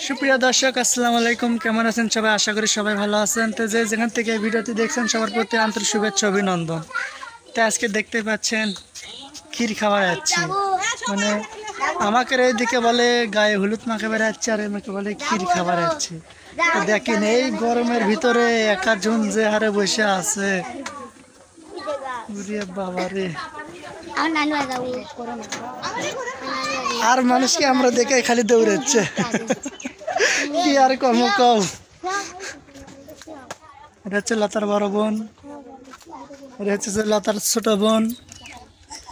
সুপ্রিয় দর্শক আসসালামু আলাইকুম, কেমন আছেন সবাই? আশা করি সবাই ভালো আছেন। তো যেখান থেকে এই ভিডিওটি দেখছেন সবার প্রতি আন্তরিক শুভেচ্ছা অভিনন্দন। তো আজকে দেখতে পাচ্ছেন ক্ষীর খাওয়া যাচ্ছে, মানে আমাকে এইদিকে বলে গায়ে হলুদ মাখে বেড়াচ্ছে আর আমাকে বলে ক্ষীর খাবার যাচ্ছে। তো দেখেন এই গরমের ভিতরে একাজন যে হারে বসে আছে, বাবারে। আর মানুষকে আমরা দেখে খালি দৌড়াচ্ছে, কি আর কম কম। এটা হচ্ছে লতার বড় বোন, এটা হচ্ছে লতার ছোট বোন।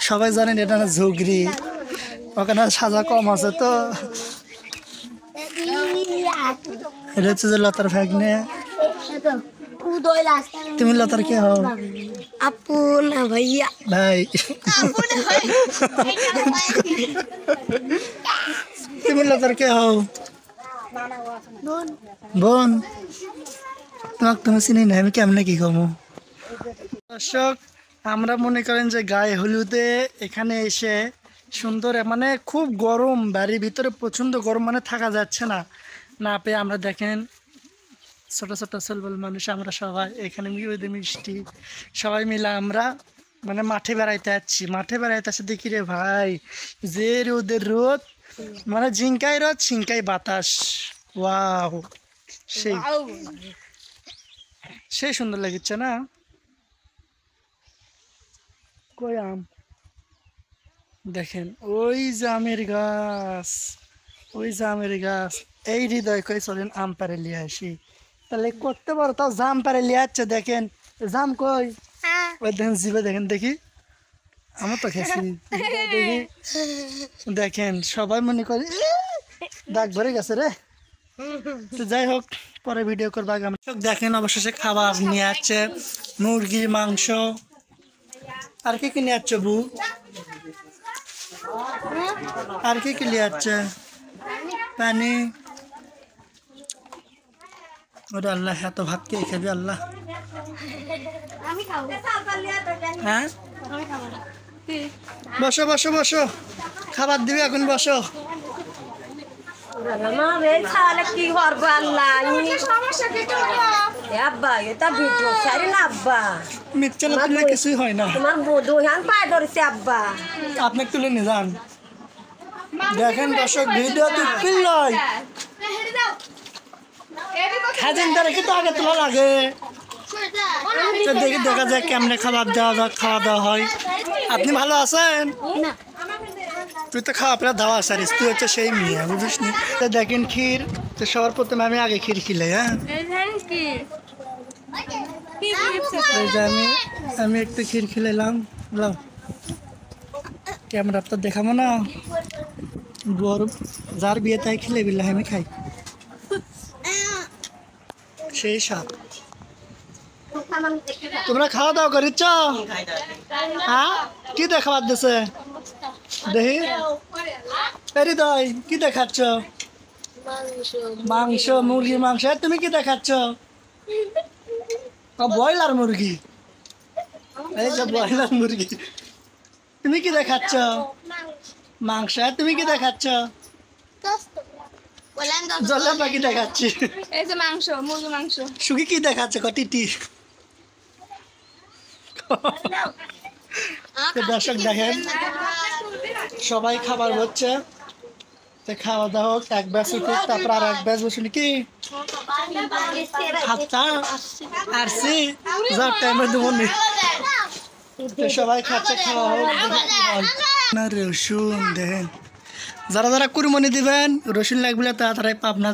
সবাই জানেন এটা না ঝুগরি, ওখানে সাজা কম আছে। তো এটা হচ্ছে যে লতার ভাগ্নে। তুমি লতার কে হও? আপু না ভাইয়া, ভাই। তুমি লতার কে হও? বোন। তোমাকে তুমি চিনি না, আমি কেমনে কি কমো? দর্শক, আমরা মনে করেন যে গায়ে হলুদে এখানে এসে সুন্দর, মানে খুব গরম, বাড়ির ভিতরে প্রচণ্ড গরম, মানে থাকা যাচ্ছে না। না পেয়ে আমরা দেখেন ছোট ছোট সলবল মানুষ আমরা সবাই এখানে মিষ্টি সবাই মিলে আমরা মানে মাঠে বেড়াইতে যাচ্ছি। মাঠে বেড়াইতে আসছে দেখি রে ভাই, যে রোদের রোদ, মানে ঝিঙ্কাই রোদ ছিঙ্কাই বাতাস। ওয়াও, সেই সেই সুন্দর লাগছে না? কই আম দেখেন, ওই যে আমের গাছ, ওই যে আমের গাছ। এই হৃদয় কই চলেন আম পারে লিয়ে আসি, তাহলে করতে পারো। তাও জাম পারে লিয়ে আসছে, দেখেন জাম কই, ওই দেখেন জিভে দেখেন, দেখি আমার তো খেয়েছি দেখি। দেখেন সবাই মনে করে দাগ ভরে গেছে রে। তো যাই হোক, পরে ভিডিও করবো আগামী। দেখেন অবশেষে খাবার নিয়ে আসছে, মুরগির মাংস। আর কি কি নিয়ে আসছে বউ? আর কি কি নিয়ে আসছে? পানি। ওরে আল্লাহ, এত ভাত কে খাবি আল্লাহ? হ্যাঁ, বসো বসো বসো, খাবার দিবি এখন, বসো। কি করবো আল্লাহ, আব্বা এটা ভিডিও ছাড়ি না আব্বা, মিথ্যা না তুললে কিছুই হয় না। তোমার দুহান পায়ে ধরেছে আব্বা, আপনি তুলে নিয়ে যান। দেখেন দর্শক, ভিডিও তুল নয়, খাজেন তারা কি তো আগে তোলা লাগে। তো দেখি দেখা যায় কেমনে খাবার খাওয়া দাওয়া হয়। আপনি ভালো আছেন? তুই তো খাওয়া প্রায় দাওয়া সারিস, তুই হচ্ছে সেই মেয়ে, বুঝিস নি? তো দেখেন ক্ষীর, তো সবার প্রথমে আমি আগে ক্ষীর খিলাই। হ্যাঁ, আমি একটু ক্ষীর খিলাইলাম। ক্যামেরা তো দেখাবো না, গরম যার বিয়ে তাই খেলে বিল্লাহ আমি খাই, সেই স্বাদ। তোমরা খাওয়া দাওয়া করিচ্ছ? হ্যাঁ, কি দেখাবার দিছে দেখি? হৃদয় কি দেখাচ্ছ? মাংস, মুরগির মাংস। তুমি কি দেখাচ্ছ? ব্রয়লার মুরগি, এই যে ব্রয়লার মুরগি। তুমি কি দেখাচ্ছ? মাংস। তুমি কি দেখাচ্ছ? জলা পাখি দেখাচ্ছি। এই যে মাংস, মুরগি মাংস। সুখী কি দেখাচ্ছে? কটিটি। দর্শক দেখেন সবাই খাবার হচ্ছে, খাওয়া দাওয়া হোক, এক ব্যাস উঠুক, তারপর আর এক ব্যাস বসুন কি আসছি যার টাইমে দেবো। সবাই খাচ্ছে, খাওয়া হোক। রসুন দেখেন, যারা যারা কুরবানি দিবেন রসুন লাগবে তাড়াতাড়ি পাবনা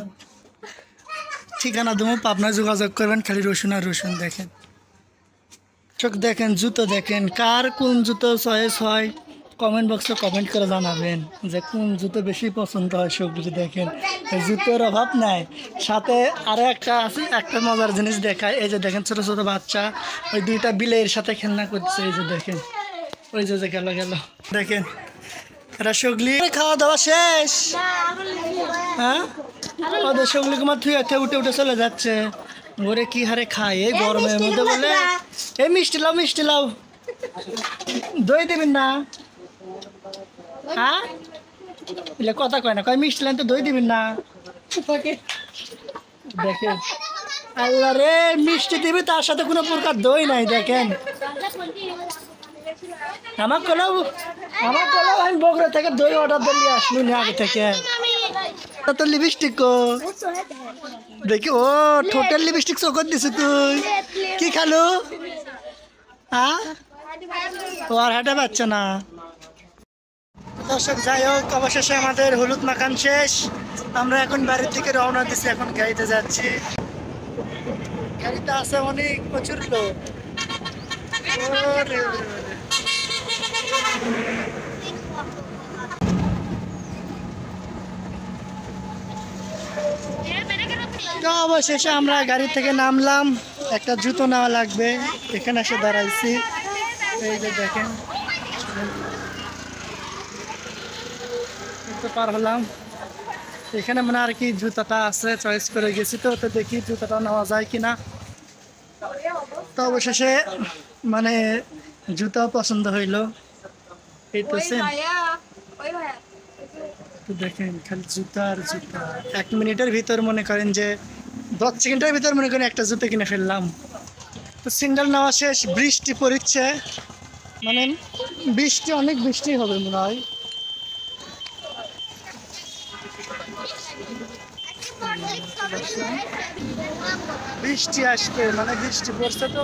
ঠিকানা দেবো, পাবনায় যোগাযোগ করবেন, খালি রসুন আর রসুন। দেখেন চোখ, দেখেন জুতো, দেখেন কার কোন জুতো চয়েস হয় কমেন্ট বক্সে কমেন্ট করে জানাবেন যে কোন জুতো বেশি পছন্দ হয় সবজি। দেখেন জুতোর অভাব নাই, সাথে আরও একটা আছে, একটা মজার জিনিস দেখায়। এই যে দেখেন ছোটো ছোটো বাচ্চা ওই দুইটা বিলের সাথে খেলনা করছে। এই যে দেখেন, ওই যে গেল গেল, দেখেন এরা সগলি। খাওয়া দাওয়া শেষ? হ্যাঁ, ওদের সগলি কুমার থুই উঠে উঠে চলে যাচ্ছে। ওরে কি হারে খায় এই গরমের মধ্যে, বলে এই মিষ্টি লাও, মিষ্টি লাও, দই দেবেন না? হ্যাঁ, কথা কয় না, কয় মিষ্টি লাইন তো দই দিবেন না? দেখেন আল্লাহ রে, মিষ্টি দিবি তার সাথে কোনো প্রকার দই নাই। দেখেন আমার কোনো আমি বগুড়া থেকে দই অর্ডার দিয়ে আসলি না আগে থেকে। তো লিপস্টিক কো দেখি, ও টোটাল লিপস্টিক চোখত দিছি তুই। কি খালো? ও আর হাঁটে পাচ্ছে না। দর্শক যাই হোক, অবশেষে আমাদের হলুদ মাখান শেষ। আমরা এখন বাড়ির থেকে রওনা দিচ্ছি, এখন গাড়িতে যাচ্ছি। গাড়িতে আছে অনেক প্রচুর লোক। ওরে ওরে ওরে। তো অবশেষে আমরা গাড়ি থেকে নামলাম। একটা জুতো নেওয়া লাগবে, এখানে এসে দাঁড়াইছি। এই যে দেখেন পার হলাম। এখানে মানে আর কি জুতাটা আছে, চয়েস করে গেছি। তো দেখি জুতাটা নেওয়া যায় কিনা। তো অবশেষে মানে জুতা পছন্দ হইলো। এই তো তো দেখেন খালি জুতা আর জুতা। 1 মিনিটের ভিতর মনে করেন যে 10 সেকেন্ডের ভিতর মনে করেন একটা জুতো কিনে ফেললাম। তো সিঙ্গেল নেওয়া শেষ। বৃষ্টি পড়ছে, মানে বৃষ্টি অনেক বৃষ্টি হবে মনে হয়। বৃষ্টি আসবে, মানে বৃষ্টি পড়ছে তো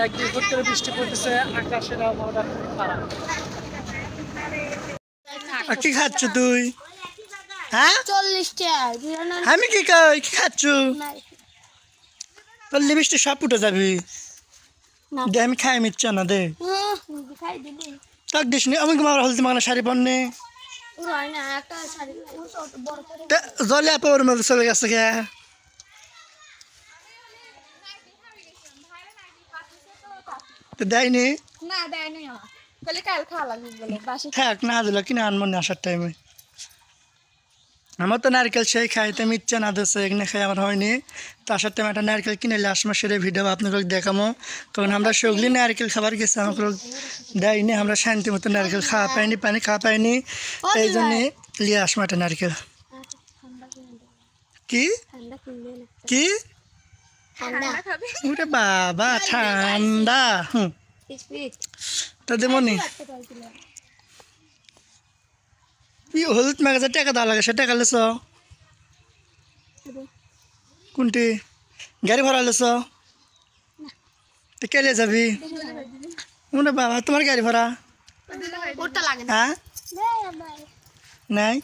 1-2 ফুট করে বৃষ্টি পড়তেছে। আকাশের আবহাওয়াটা খুবই খারাপ। কি খাচ্ছ তুই? হ্যাঁ 40 টাকা। আমি কি কই, কি খাচ্ছ? তোর লিপস্টিক সব উঠে যাবি। দে আমি খাই মিচ্ছা না দে। তাক দিস নি, আমি তোমার হলদি মাখানো শাড়ি পরনে জলে আপে ওর মধ্যে চলে গেছে গে। তো দেয়নি, না দেয় নাই আমার, বলে কাল খাওয়া লাগবে বলে বাসি। থাক না দিল কিনে আনবো না আসার টাইমে। আমার তো নারকেল সেই খাইতে ইচ্ছা না দিচ্ছে, এখানে খাই আমার হয়নি। তো আসার টাইমে একটা নারকেল কিনে এলে আসবো, সেটা ভিডিও আপনাকে দেখাবো। কারণ আমরা সগলি নারকেল খাবার গেছি, আমাকে দেয়নি। আমরা শান্তি মতো নারকেল খাওয়া পাইনি, পানি খাওয়া পাইনি। এই জন্যে লিয়ে আসবো একটা নারকেল। কি কি ওরে বাবা ঠান্ডা। তা দেবনি হলুদ মাগাজে টাকা দেওয়া লাগে, সে টাকা লেছ কোনটি? গাড়ি ভাড়া লেছ তো কেলে যাবি? ওরে বাবা তোমার গাড়ি ভাড়া হ্যাঁ নাই?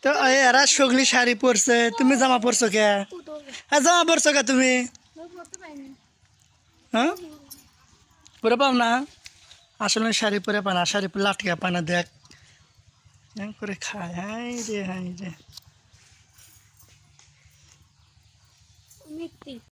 তো এরা সগলি শাড়ি পরছে, তুমি জামা পরছো কে? হ্যাঁ জামা পরছো কে তুমি? হ্যাঁ পরে পাও না আসলে শাড়ি পরে পানা, শাড়ি পরে লাটকা পানা দেখ করে খায়। হাই রে হাই রে।